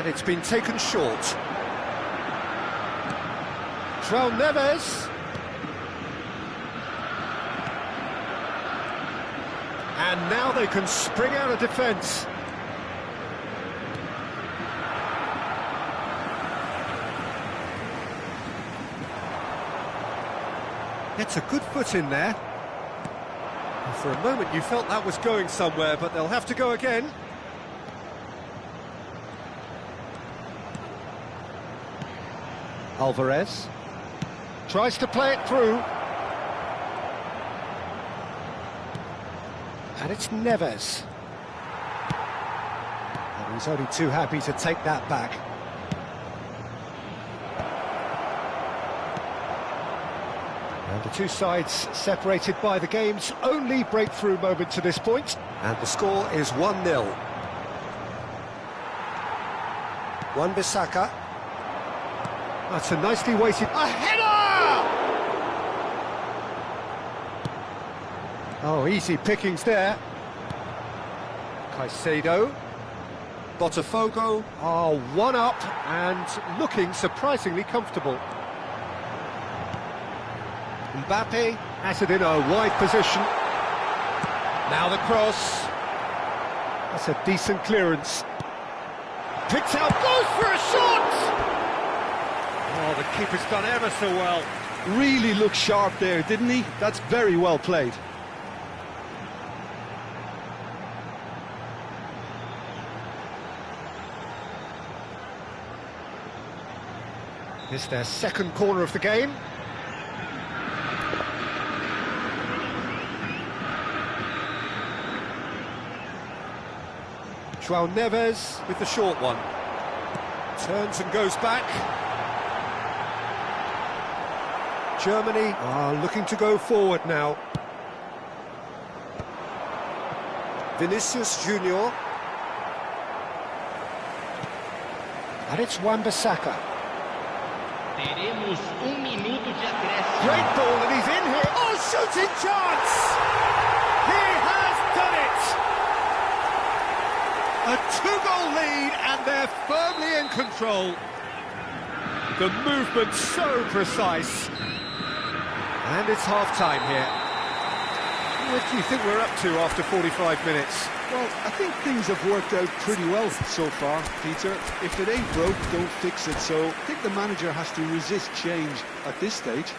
And it's been taken short. João Neves. And now they can spring out of defence. Gets a good foot in there. And for a moment you felt that was going somewhere, but they'll have to go again. Alvarez tries to play it through. And it's Neves. And he's only too happy to take that back. And the two sides separated by the game's only breakthrough moment to this point. And the score is 1-0. Wan-Bissaka. That's a nicely weighted... A header! Oh, easy pickings there. Caicedo. Botafogo are one up and looking surprisingly comfortable. Mbappe has it in a wide position. Now the cross. That's a decent clearance. Picks out, goes for a shot! Oh, the keeper's done ever so well. Really looked sharp there, didn't he? That's very well played. It's their second corner of the game. João Neves with the short one. Turns and goes back. Germany are looking to go forward now. Vinicius Junior. And it's Wan-Bissaka. Teremos minuto de acréscimo. Great ball, and he's in here. Oh, shooting chance! He has done it! A two-goal lead, and they're firmly in control. The movement so precise. And it's half-time here. What do you think we're up to after 45 minutes? Well, I think things have worked out pretty well so far, Peter. If it ain't broke, don't fix it. So I think the manager has to resist change at this stage.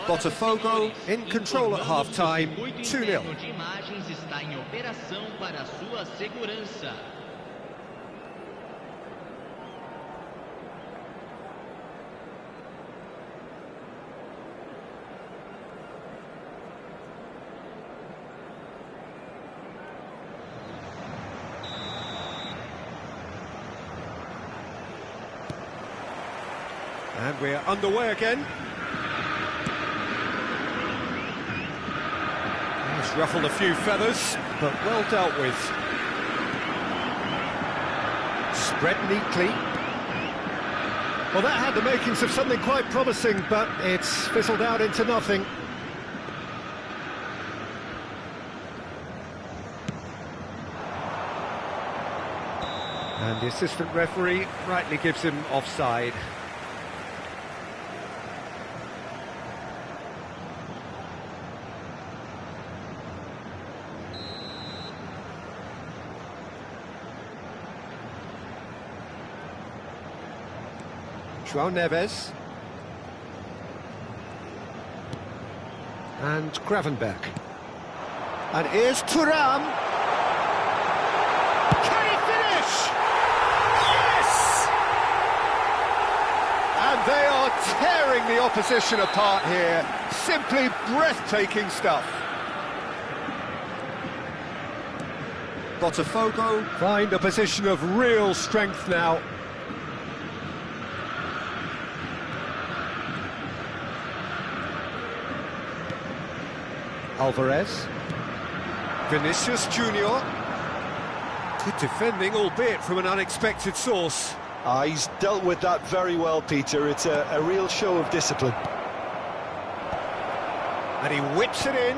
Botafogo in control at half-time, 2-0. And we're underway again. He's ruffled a few feathers, but well dealt with. Spread neatly. Well, that had the makings of something quite promising, but it's fizzled out into nothing. And the assistant referee rightly gives him offside. João Neves. And Gravenberch. And here's Thuram. Can he finish? Yes! And they are tearing the opposition apart here. Simply breathtaking stuff. Botafogo find a position of real strength now. Alvarez. Vinicius Junior. Good defending, albeit from an unexpected source. He's dealt with that very well, Peter. It's a real show of discipline. And he whips it in.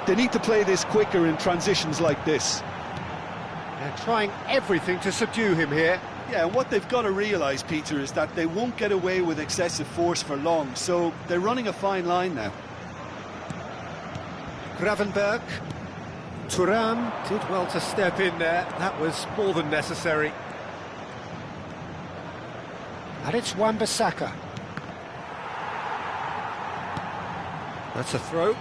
They need to play this quicker in transitions like this. They're trying everything to subdue him here. Yeah, and what they've got to realise, Peter, is that they won't get away with excessive force for long, so they're running a fine line now. Gravenberg. Thuram did well to step in there. That was more than necessary. And it's Wan-Bissaka. That's a throw.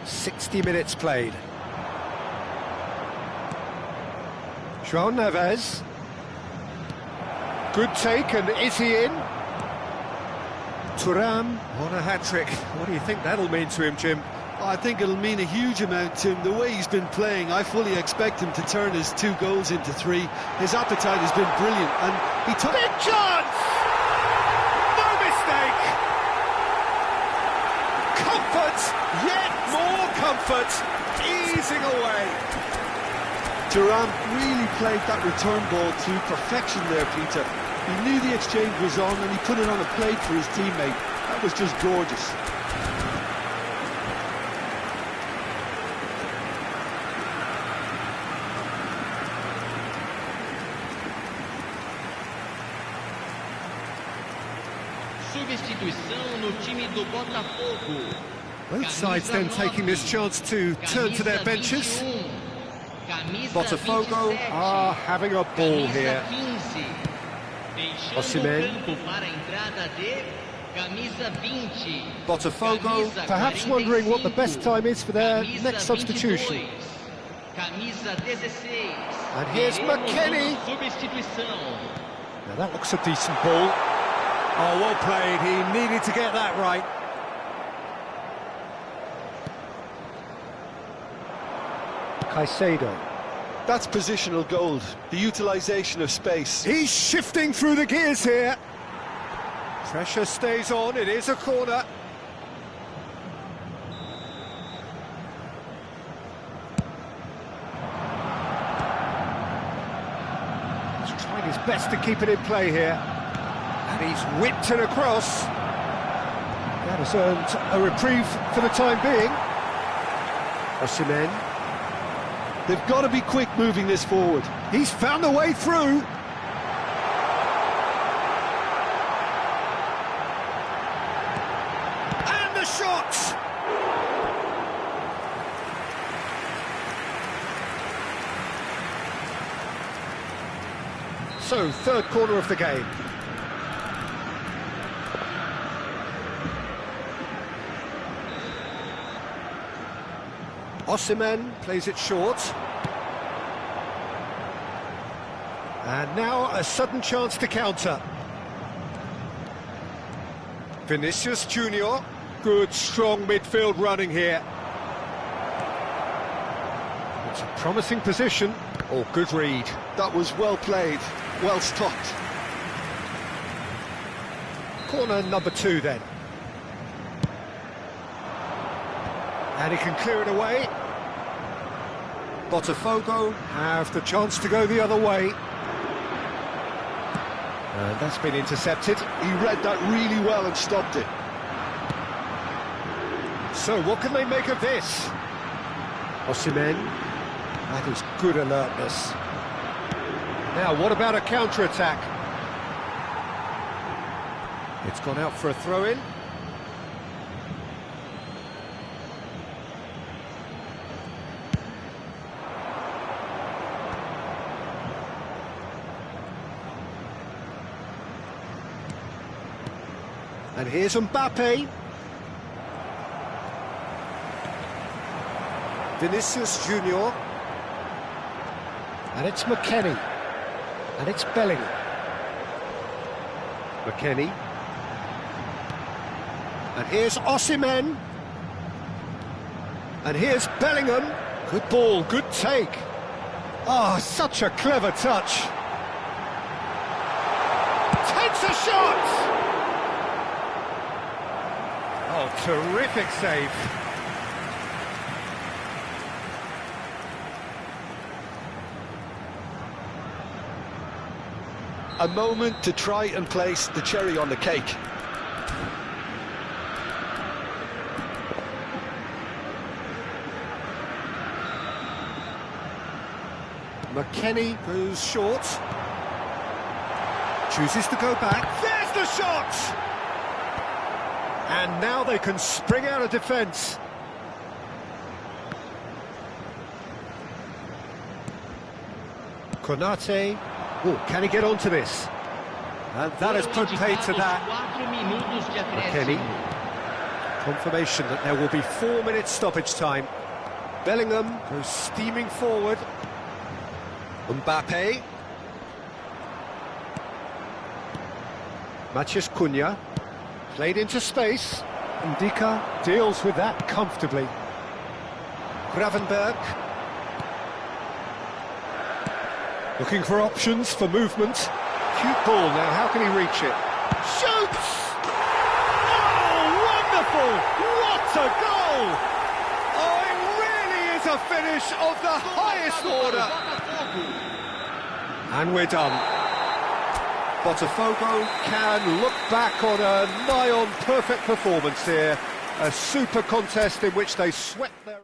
"60 minutes played. João Neves. Good take, and is he in? Thuram on a hat-trick. What do you think that'll mean to him, Jim? I think it'll mean a huge amount to him. The way he's been playing, I fully expect him to turn his 2 goals into 3. His appetite has been brilliant, and he took... Big chance! No mistake! Comfort! Yet more comfort! Easing away! Thuram really played that return ball to perfection there, Peter. He knew the exchange was on and he put it on a plate for his teammate. That was just gorgeous. Substituição no time do Botafogo. Both sides then taking this chance to turn to their benches. Botafogo are having a ball here. Osimhen. Botafogo perhaps wondering what the best time is for their next substitution. And here's McKennie. Now that looks a decent ball. Oh, well played. He needed to get that right. Caicedo. That's positional gold, the utilisation of space. He's shifting through the gears here. Pressure stays on, it is a corner. He's trying his best to keep it in play here. And he's whipped it across. That has earned a reprieve for the time being. Osimhen. They've got to be quick moving this forward. He's found a way through. And the shot! So, third corner of the game. Osimhen plays it short. And now a sudden chance to counter. Vinicius Junior. Good, strong midfield running here. It's a promising position. Oh, good read. That was well played, well stopped. Corner number 2 then. And he can clear it away. Botafogo have the chance to go the other way. And that's been intercepted. He read that really well and stopped it. So what can they make of this? Osimhen. That is good alertness. Now, what about a counter-attack? It's gone out for a throw-in. And here's Mbappe. Vinicius Junior. And it's McKennie. And it's Bellingham. McKennie. And here's Osimhen. And here's Bellingham. Good ball, good take. Oh, such a clever touch. Takes a shot! Oh, terrific save. A moment to try and place the cherry on the cake. McKennie goes short. Chooses to go back. There's the shot! And now they can spring out of defence. Konate. Oh, can he get onto this? And that has put paid to that. McKennie. Confirmation that there will be 4 minutes stoppage time. Bellingham goes steaming forward. Mbappe. Matheus Cunha. Played into space. Ndika deals with that comfortably. Gravenberg. Looking for options for movement. Cute ball now, how can he reach it? Shoots! Oh, wonderful! What a goal! Oh, it really is a finish of the highest order. And we're done. Botafogo can look back on a nigh-on perfect performance here. A super contest in which they swept their...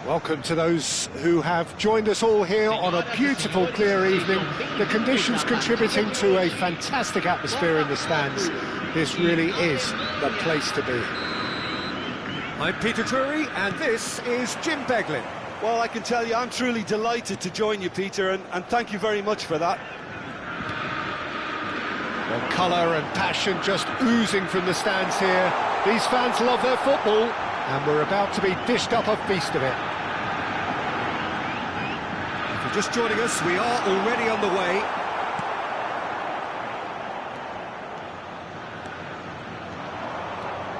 Welcome to those who have joined us all here on a beautiful, clear evening. The conditions contributing to a fantastic atmosphere in the stands. This really is the place to be. I'm Peter Drury, and this is Jim Beglin. Well, I can tell you, I'm truly delighted to join you, Peter, and thank you very much for that. Well, colour and passion just oozing from the stands here. These fans love their football, and we're about to be dished up a feast of it. If you're just joining us, we are already on the way.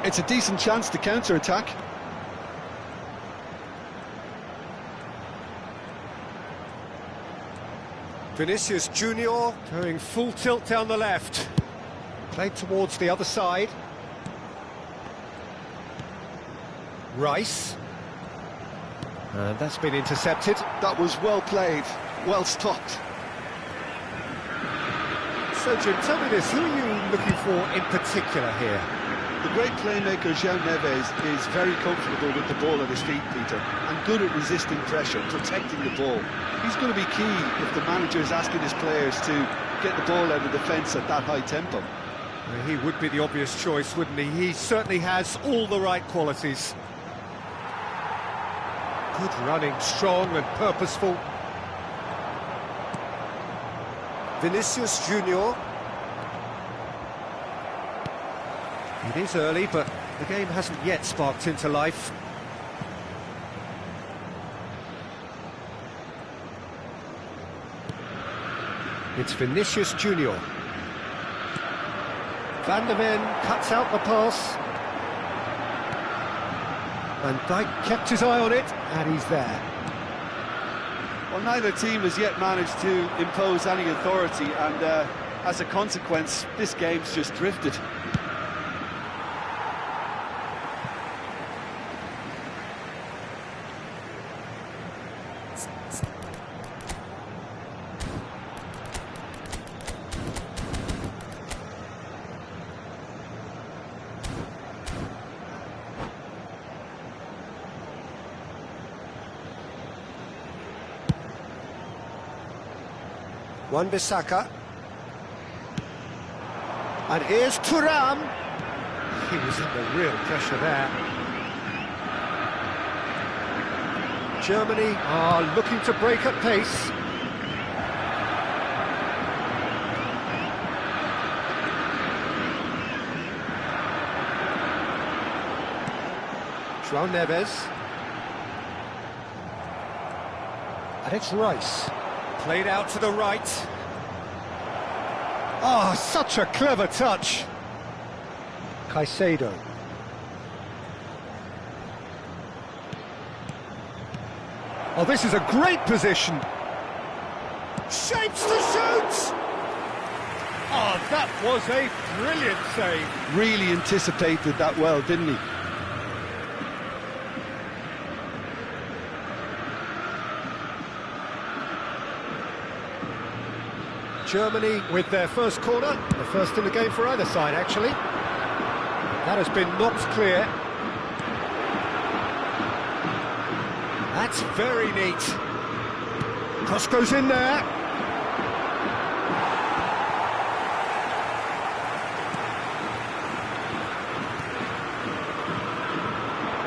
It's a decent chance to counter-attack. Vinicius Junior going full tilt down the left. Played towards the other side. Rice. And that's been intercepted. That was well played, well stopped. So, Jim, tell me this, who are you looking for in particular here? The great playmaker João Neves is very comfortable with the ball at his feet, Peter, and good at resisting pressure, protecting the ball. He's going to be key if the manager is asking his players to get the ball out of defence at that high tempo. Well, he would be the obvious choice, wouldn't he? He certainly has all the right qualities. Good running, strong and purposeful. Vinicius Junior. It is early, but the game hasn't yet sparked into life. It's Vinicius Junior. Van der Ven cuts out the pass. Van Dijk kept his eye on it, and he's there. Well, neither team has yet managed to impose any authority, and as a consequence, this game's just drifted. Wan-Bissaka. And here's Thuram. He was under real pressure there. Germany are looking to break at pace. João Neves. And it's Rice. Played out to the right. Oh, such a clever touch. Caicedo. Oh, this is a great position. Shapes to shoot! Oh, that was a brilliant save. Really anticipated that well, didn't he? Germany with their first corner, the first in the game for either side, actually. That has been knocked clear. That's very neat. Cross goes in there.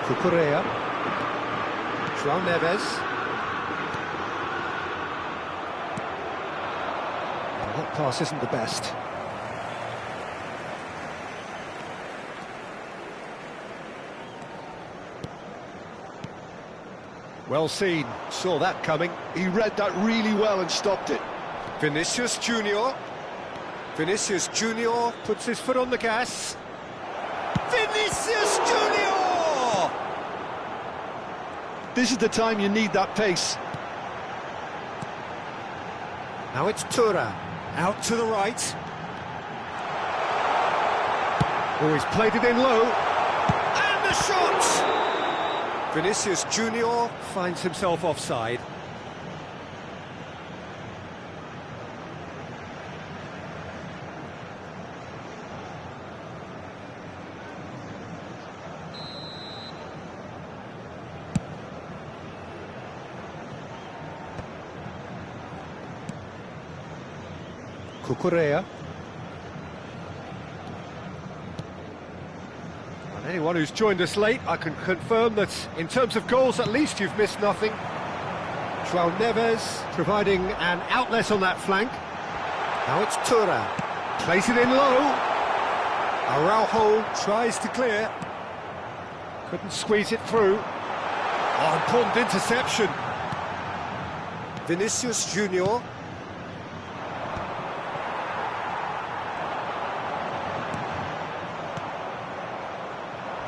Cucurella. João Neves. That pass isn't the best. Well seen, saw that coming. He read that really well and stopped it. Vinicius Junior. Vinicius Junior puts his foot on the gas. Vinicius Junior! This is the time you need that pace. Now it's Thuram. Out to the right. Oh, he's played it in low. And the shot! Vinicius Junior finds himself offside. Cucurella. And anyone who's joined us late, I can confirm that in terms of goals, at least you've missed nothing. João Neves providing an outlet on that flank. Now it's Thuram. Plays it in low. Araujo tries to clear. Couldn't squeeze it through. Oh, important interception. Vinicius Junior.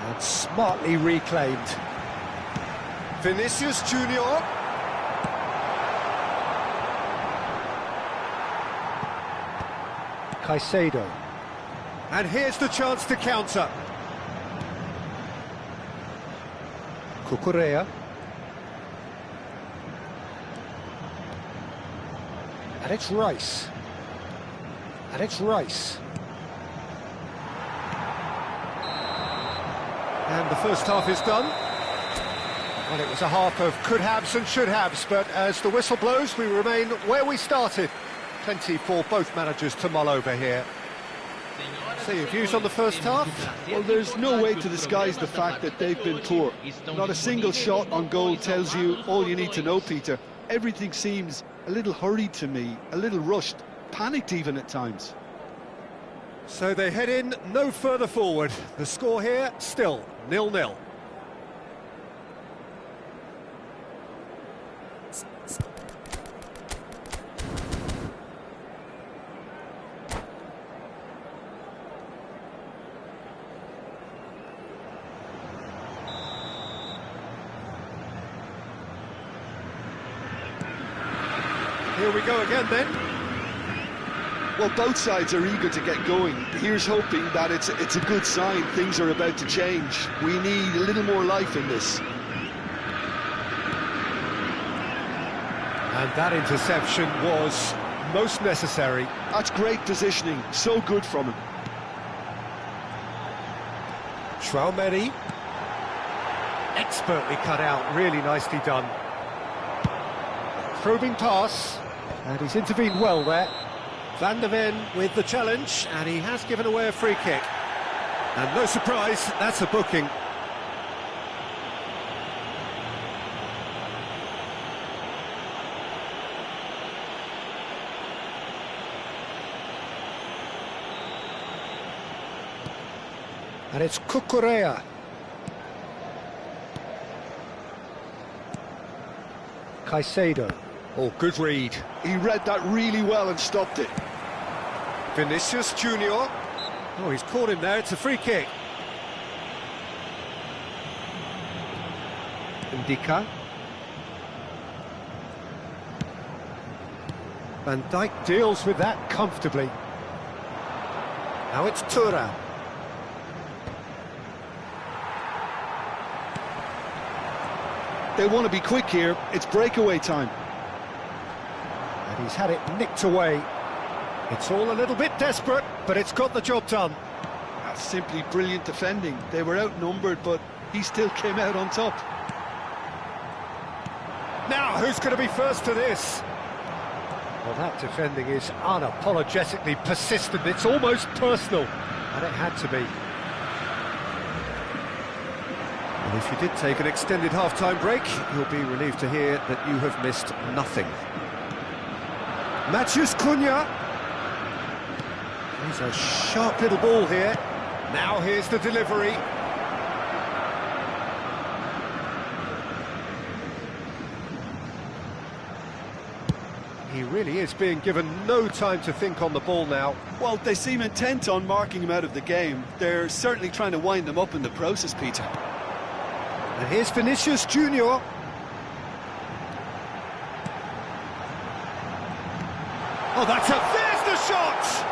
And smartly reclaimed. Vinicius Junior. Caicedo. And here's the chance to counter. Cucurella. And it's Rice. And it's Rice. And the first half is done. Well, it was a half of could-haves and should-haves, but as the whistle blows, we remain where we started. Plenty for both managers to mull over here. So your views on the first half? Well, there's no way to disguise the fact that they've been poor. Not a single shot on goal tells you all you need to know, Peter. Everything seems a little hurried to me, a little rushed, panicked even at times. So they head in no further forward. The score here, still 0-0. Here we go again then. Well, both sides are eager to get going. Here's hoping that it's a good sign. Things are about to change. We need a little more life in this. And that interception was most necessary. That's great positioning. So good from him. Traumeri. Expertly cut out. Really nicely done. Probing pass. And he's intervened well there. Van der Ven with the challenge, and he has given away a free kick. And no surprise, that's a booking. And it's Cucurella. Caicedo. Oh, good read. He read that really well and stopped it. Vinicius Junior. Oh, he's caught him there. It's a free kick. Indica. Van Dijk deals with that comfortably. Now it's Tura. They want to be quick here. It's breakaway time. And he's had it nicked away. It's all a little bit desperate, but it's got the job done. That's simply brilliant defending. They were outnumbered, but he still came out on top. Now, who's going to be first to this? Well, that defending is unapologetically persistent. It's almost personal, and it had to be. And if you did take an extended half-time break, you'll be relieved to hear that you have missed nothing. Matheus Cunha. He's a sharp little ball here. Now here's the delivery. He really is being given no time to think on the ball now. Well, they seem intent on marking him out of the game. They're certainly trying to wind him up in the process, Peter. And here's Vinicius Junior. Oh, there's the shot!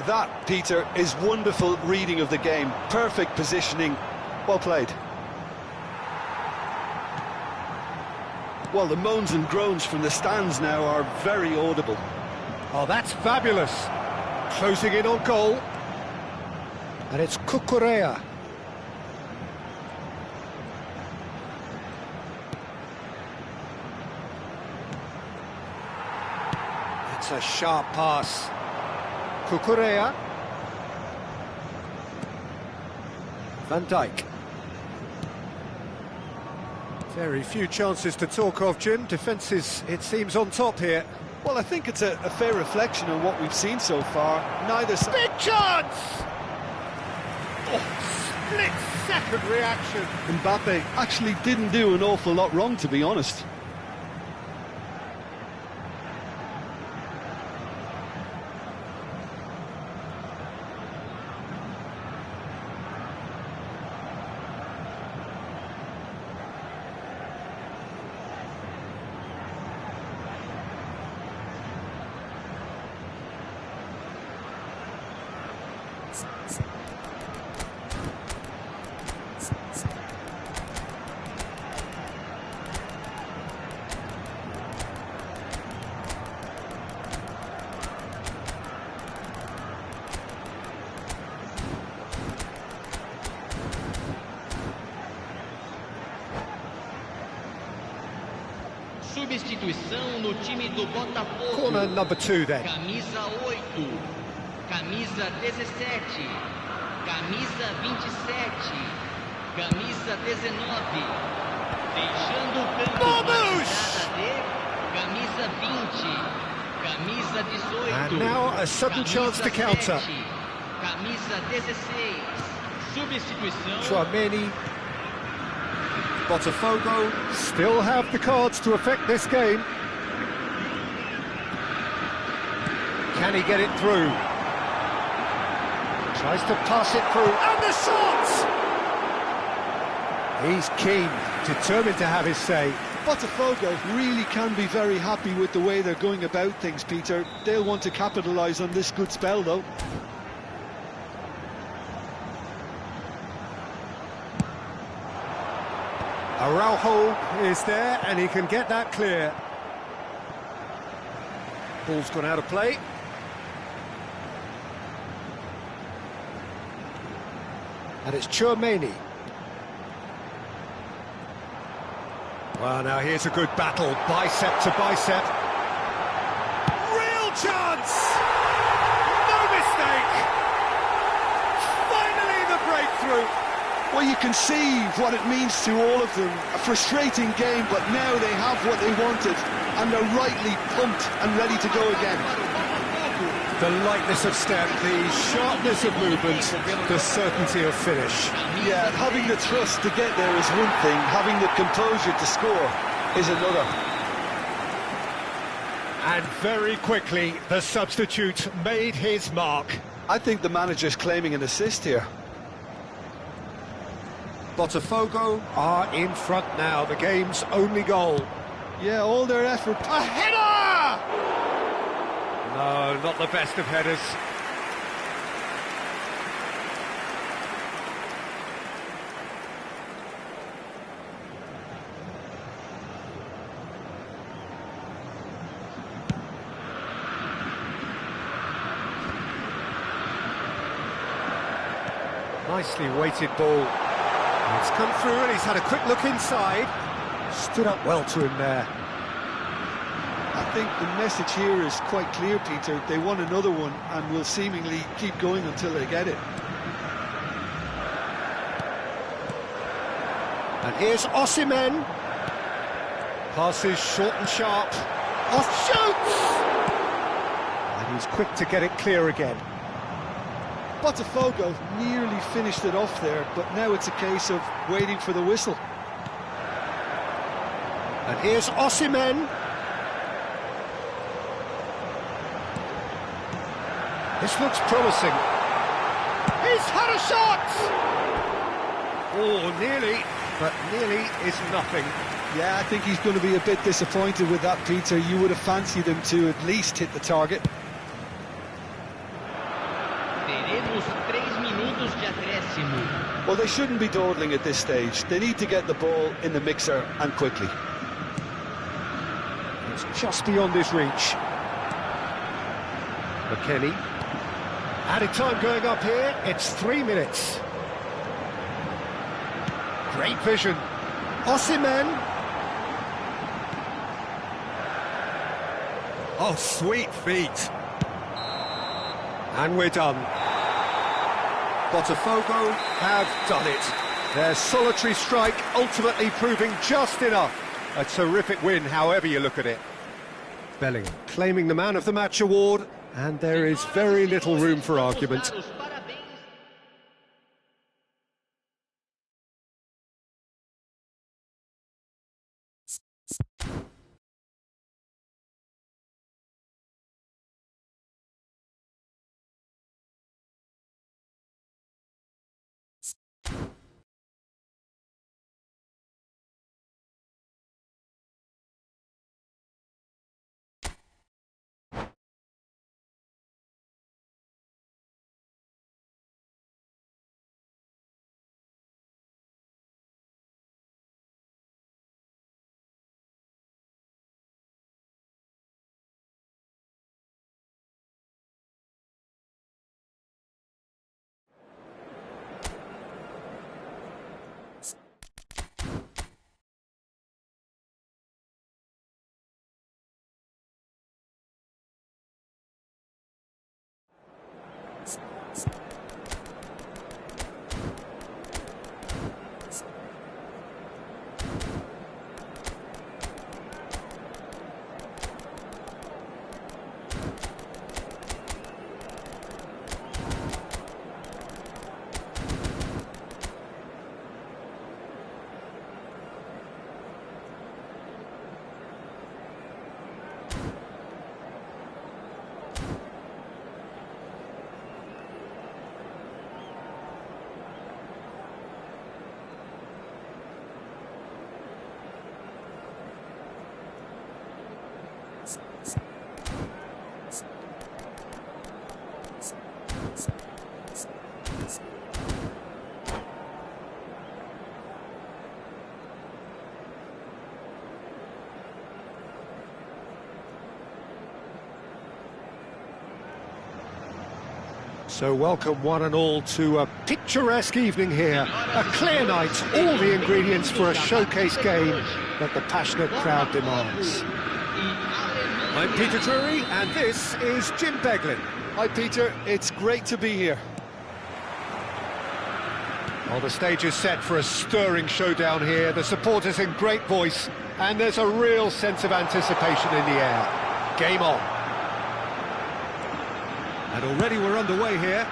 That, Peter, is wonderful reading of the game. Perfect positioning. Well played. Well, the moans and groans from the stands now are very audible. Oh, that's fabulous. Closing in on goal. And it's Cucurella. It's a sharp pass. Cucurella. Van Dijk. Very few chances to talk of, Jim. Defence is, it seems, on top here. Well, I think it's a fair reflection on what we've seen so far. Neither side... Big chance! Oh, split-second reaction. Mbappe actually didn't do an awful lot wrong, to be honest. Substituição no time do Botafogo. Corner number 2 then. Camisa 8, camisa 17, camisa 27, camisa 19. Deixando o campo. Vamos! Entrada de camisa 20, camisa 18. And now a sudden chance to counter. 7, camisa 16. Substituição. Tchouaméni. Botafogo still have the cards to affect this game. Can he get it through? Tries to pass it through, and the shot! He's keen, determined to have his say. Botafogo really can be very happy with the way they're going about things, Peter. They'll want to capitalise on this good spell, though. Araujo is there, and he can get that clear. Ball's gone out of play. And it's Tchouaméni. Well, now here's a good battle, bicep to bicep. Real chance! No mistake! Finally the breakthrough! Well, you can see what it means to all of them. A frustrating game, but now they have what they wanted, and they're rightly pumped and ready to go again. The lightness of step, the sharpness of movement, the certainty of finish. Yeah, having the trust to get there is one thing, having the composure to score is another. And very quickly, the substitute made his mark. I think the manager's claiming an assist here. Botafogo are in front now, the game's only goal. Yeah, all their effort. A header! No, not the best of headers. Nicely weighted ball. It's come through and he's had a quick look inside. Stood up well to him there. I think the message here is quite clear, Peter. They want another one and will seemingly keep going until they get it. And here's Osimhen. Passes short and sharp. Shoots! And he's quick to get it clear again. Botafogo nearly finished it off there, but now it's a case of waiting for the whistle. And here's Osimhen. This looks promising. He's had a shot! Oh, nearly, but nearly is nothing. Yeah, I think he's going to be a bit disappointed with that, Peter. You would have fancied him to at least hit the target. Teremos 3 minutos de acréscimo. Well, they shouldn't be dawdling at this stage. They need to get the ball in the mixer and quickly. It's just beyond his reach. McKennie. Added time going up here, it's 3 minutes. Great vision. Osimhen. Oh, sweet feet. And we're done. Botafogo have done it. Their solitary strike ultimately proving just enough. A terrific win, however you look at it. Bellingham claiming the Man of the Match award, and there is very little room for argument. So welcome one and all to a picturesque evening here. A clear night, all the ingredients for a showcase game that the passionate crowd demands. I'm Peter Drury, and this is Jim Beglin. Hi Peter, it's great to be here. Well, the stage is set for a stirring showdown here. The supporters in great voice, and there's a real sense of anticipation in the air. Game on. And already we're underway here.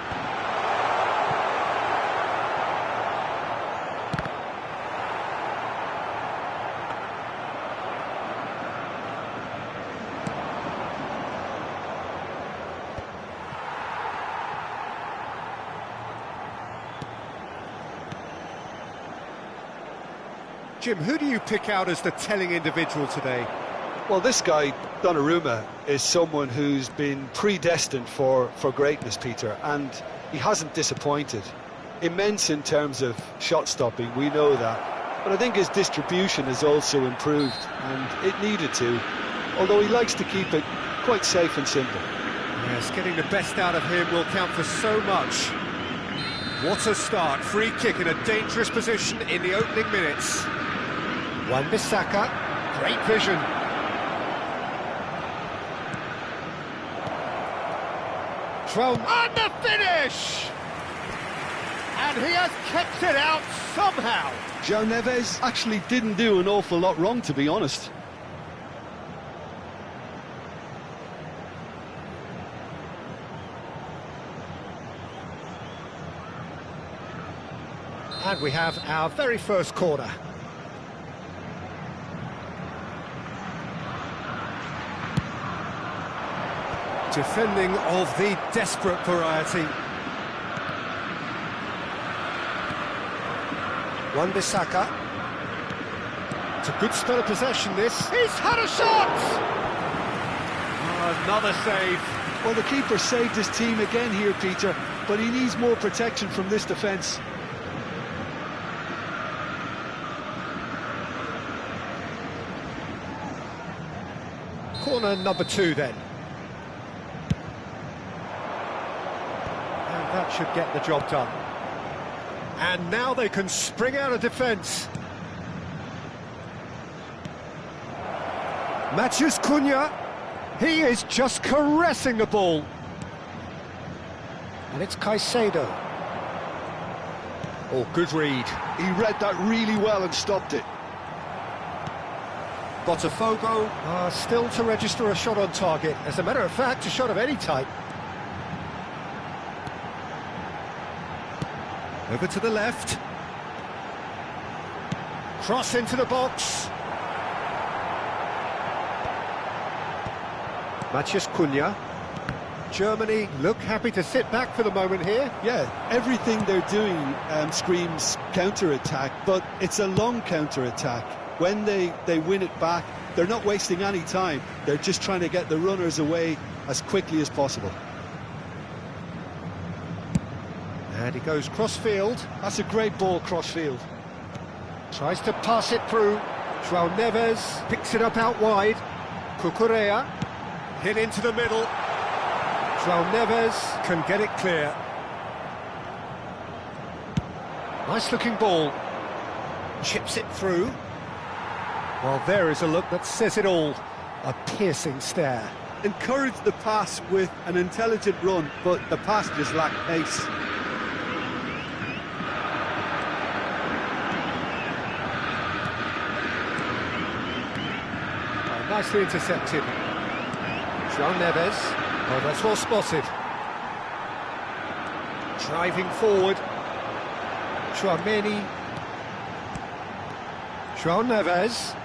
Jim, who do you pick out as the telling individual today? Well, this guy, Donnarumma, is someone who's been predestined for greatness, Peter, and he hasn't disappointed. Immense in terms of shot stopping, we know that, but I think his distribution has also improved, and it needed to, although he likes to keep it quite safe and simple. Yes, getting the best out of him will count for so much. What a start, free kick in a dangerous position in the opening minutes. Wan-Bissaka, great vision. And the finish! And he has kept it out somehow. João Neves actually didn't do an awful lot wrong, to be honest. And we have our very first corner. Defending of the desperate variety. Wan-Bissaka. It's a good spell of possession, this. He's had a shot! Oh, another save. Well, the keeper saved his team again here, Peter, but he needs more protection from this defence. Corner number 2 then. That should get the job done. And now they can spring out of defence. Matheus Cunha, he is just caressing the ball. And it's Caicedo. Oh, good read. He read that really well and stopped it. Botafogo still to register a shot on target. As a matter of fact, a shot of any type. Over to the left. Cross into the box. Matheus Cunha. Germany look happy to sit back for the moment here. Yeah, everything they're doing screams counter-attack, but it's a long counter-attack. When they win it back, they're not wasting any time. They're just trying to get the runners away as quickly as possible. And he goes cross-field. That's a great ball cross-field. Tries to pass it through. João Neves picks it up out wide. Cucurella hit into the middle. João Neves can get it clear. Nice-looking ball. Chips it through. Well, there is a look that says it all. A piercing stare. Encouraged the pass with an intelligent run, but the pass just lacked pace. Nicely intercepted. João Neves. Oh, that's well spotted. Driving forward. Chouameni. João Neves.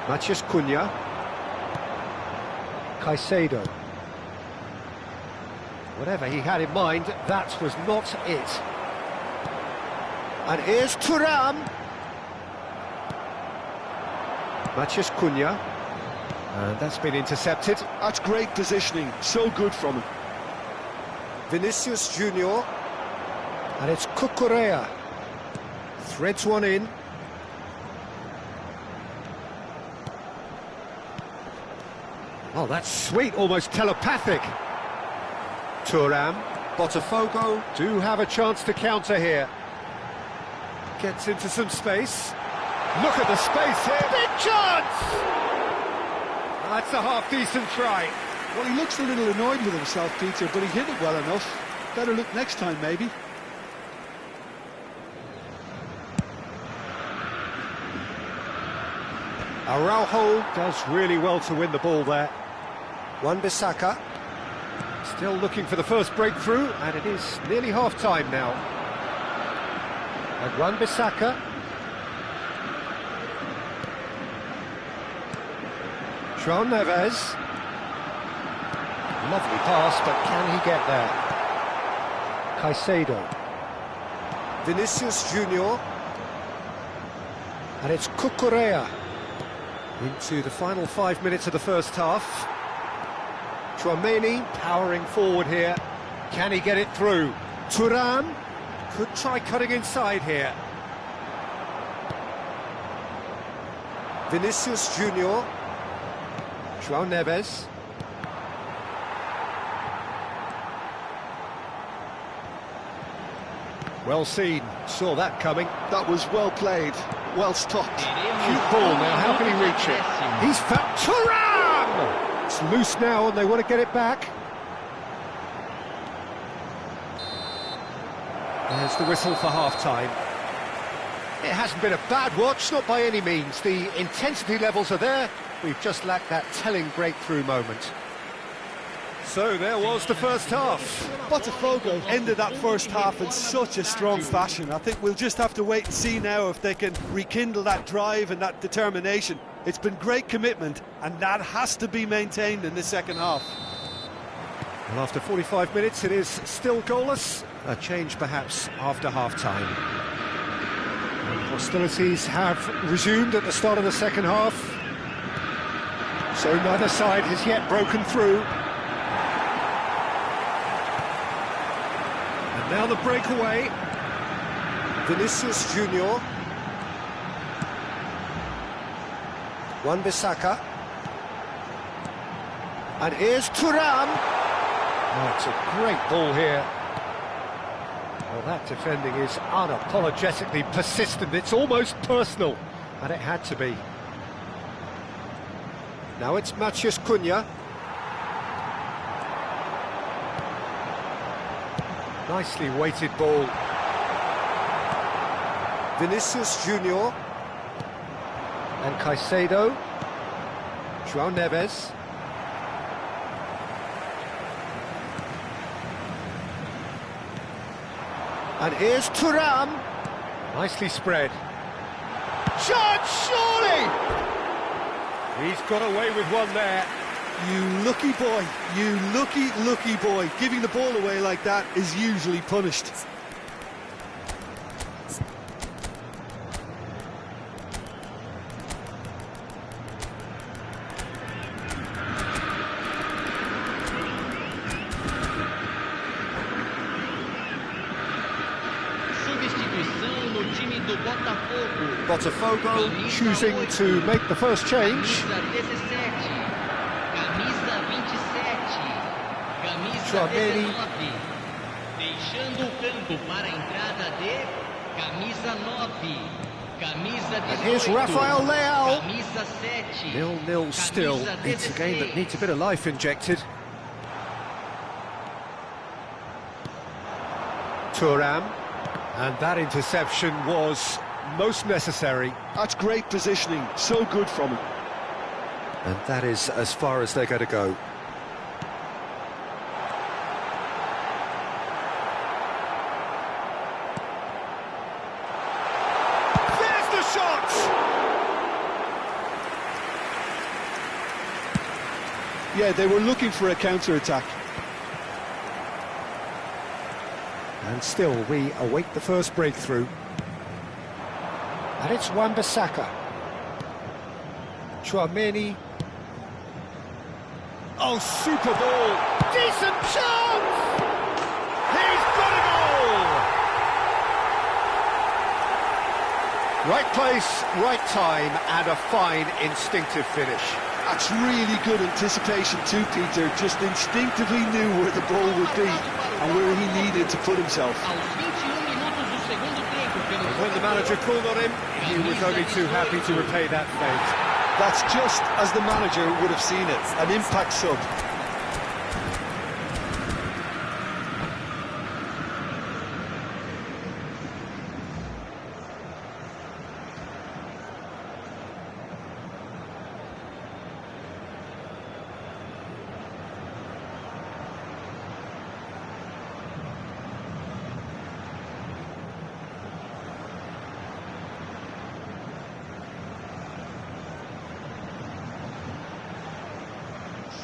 Matheus Cunha. Caicedo. Whatever he had in mind, that was not it. And here's Thuram. Matheus Cunha. And that's been intercepted. That's great positioning, so good from him. Vinicius Junior. And it's Cucurella. Threads one in. Oh, that's sweet, almost telepathic. Thuram, Botafogo do have a chance to counter here. Gets into some space. Look at the space here. Big chance! That's a half-decent try. Well, he looks a little annoyed with himself, Peter, but he hit it well enough. Better look next time, maybe. Araujo does really well to win the ball there. Wan-Bissaka still looking for the first breakthrough, and it is nearly half-time now. And Wan-Bissaka. João Neves. Lovely pass, but can he get there? Caicedo. Vinicius Junior. And it's Cucurella. Into the final 5 minutes of the first half. Tchouaméni powering forward here. Can he get it through? Thuram could try cutting inside here. Vinicius Junior. João Neves. Well seen, saw that coming. That was well played, well stopped. Cute ball now, how can he reach it? He's found Thuram! It's loose now and they want to get it back. There's the whistle for half-time. It hasn't been a bad watch, not by any means. The intensity levels are there. We've just lacked that telling breakthrough moment. So there was the first half. Botafogo ended that first half in such a strong fashion. I think we'll just have to wait and see now if they can rekindle that drive and that determination. It's been great commitment, and that has to be maintained in the second half. Well, after 45 minutes, it is still goalless. A change perhaps after half-time. Hostilities have resumed at the start of the second half. So neither side has yet broken through. And now the breakaway. Vinicius Junior. Wan-Bissaka. And here's Thuram. Oh, it's a great ball here. Well, that defending is unapologetically persistent. It's almost personal, and it had to be. Now it's Matheus Cunha. Nicely weighted ball. Vinicius Junior. And Caicedo. João Neves. And here's Thuram. Nicely spread. Shot, surely! He's got away with one there. You lucky boy, you lucky boy. Giving the ball away like that is usually punished. Substituição no time do Botafogo. Botafogo choosing to make the first change. Camisa 27. Camisa Tchouaméni. 19. Deixando o campo para a entrada de camisa 9. Camisa 18. And here's Rafael Leao. Camisa 7. 0-0 still. Camisa It's a game that 16. needs a bit of life injected. Thuram. And that interception was most necessary. That's great positioning, so good from him. And that is as far as they're going to go. There's the shot! Yeah, they were looking for a counter-attack. And still, we await the first breakthrough. And it's Wan-Bissaka. Tchouaméni. Oh, super ball! Decent chance! He's got it all! Right place, right time, and a fine instinctive finish. That's really good anticipation too, Peter. Just instinctively knew where the ball would be and where he needed to put himself. Aos 21 minutos do segundo tempo, And when the manager called on him, he was only too happy to repay that fate. That's just as the manager would have seen it, an impact sub.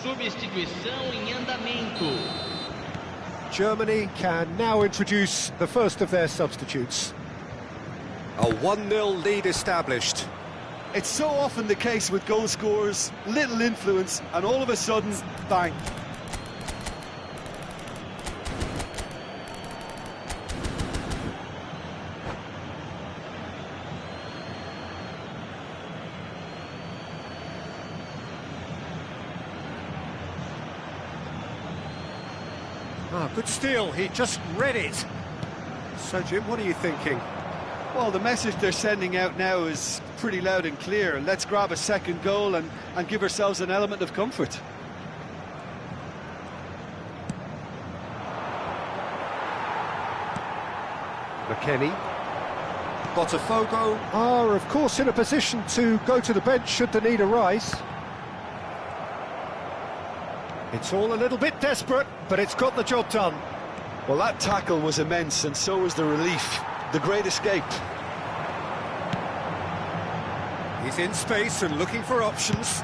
Substituição em andamento. Germany can now introduce the first of their substitutes. A 1-0 lead established. It's so often the case with goal scorers, little influence, and all of a sudden, bang. Good steal, he just read it. So Jim, what are you thinking? Well, the message they're sending out now is pretty loud and clear. Let's grab a second goal and give ourselves an element of comfort. McKennie. Botafogo are, of course, in a position to go to the bench should the need arise. It's all a little bit desperate, but it's got the job done. Well, that tackle was immense, and so was the relief. The great escape. He's in space and looking for options.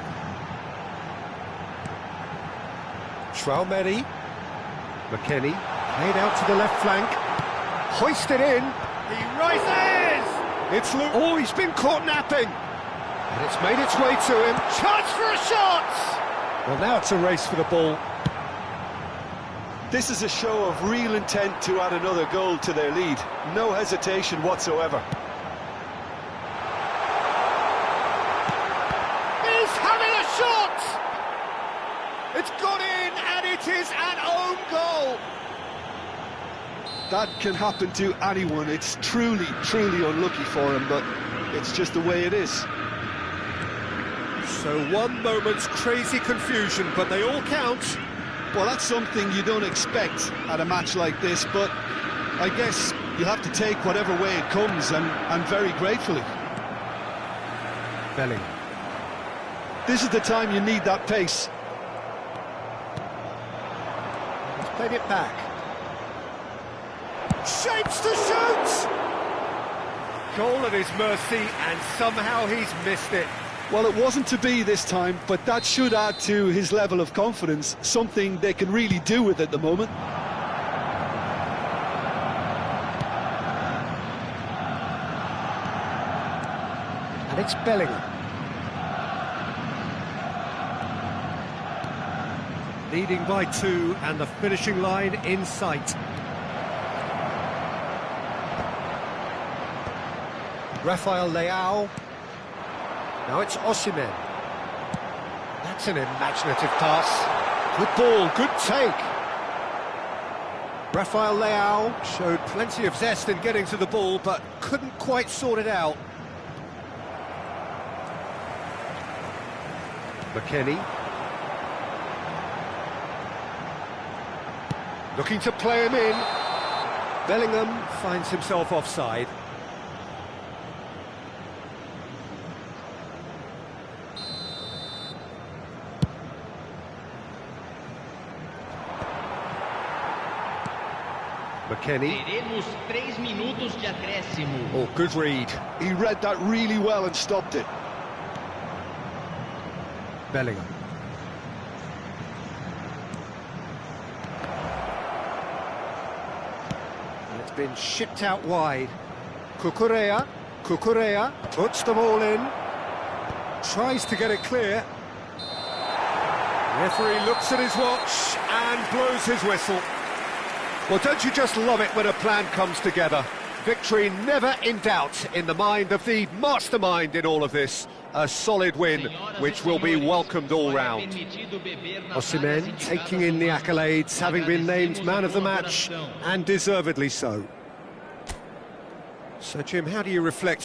Traumeri. McKennie. Played out to the left flank. Hoisted in. He rises! It's Luke. Oh, he's been caught napping. And it's made its way to him. Chance for a shot! Well, now it's a race for the ball. This is a show of real intent to add another goal to their lead. No hesitation whatsoever. He's having a shot! It's gone in, and it is an own goal! That can happen to anyone. It's truly, truly unlucky for him, but it's just the way it is. So one moment's crazy confusion, but they all count. Well, that's something you don't expect at a match like this, but I guess you have to take whatever way it comes, and very gratefully. Belling. This is the time you need that pace. He's played it back. Shapes to shoot! Goal at his mercy, and somehow he's missed it. Well, it wasn't to be this time, but that should add to his level of confidence, something they can really do with at the moment. And it's Bellingham. Leading by 2, and the finishing line in sight. Rafael Leao. Now it's Osimhen. That's an imaginative pass. Good ball, good take. Rafael Leao showed plenty of zest in getting to the ball, but couldn't quite sort it out. McKennie. Looking to play him in. Bellingham finds himself offside. McKennie. Teremos 3 minutos de acréscimo. Oh, good read. He read that really well and stopped it. Bellingham. And it's been shipped out wide. Cucurella puts the ball in. Tries to get it clear. Referee looks at his watch and blows his whistle. Well, don't you just love it when a plan comes together? Victory never in doubt in the mind of the mastermind in all of this. A solid win, which will be welcomed all round. Osimhen taking in the accolades, having been named man of the match, and deservedly so. So, Jim, how do you reflect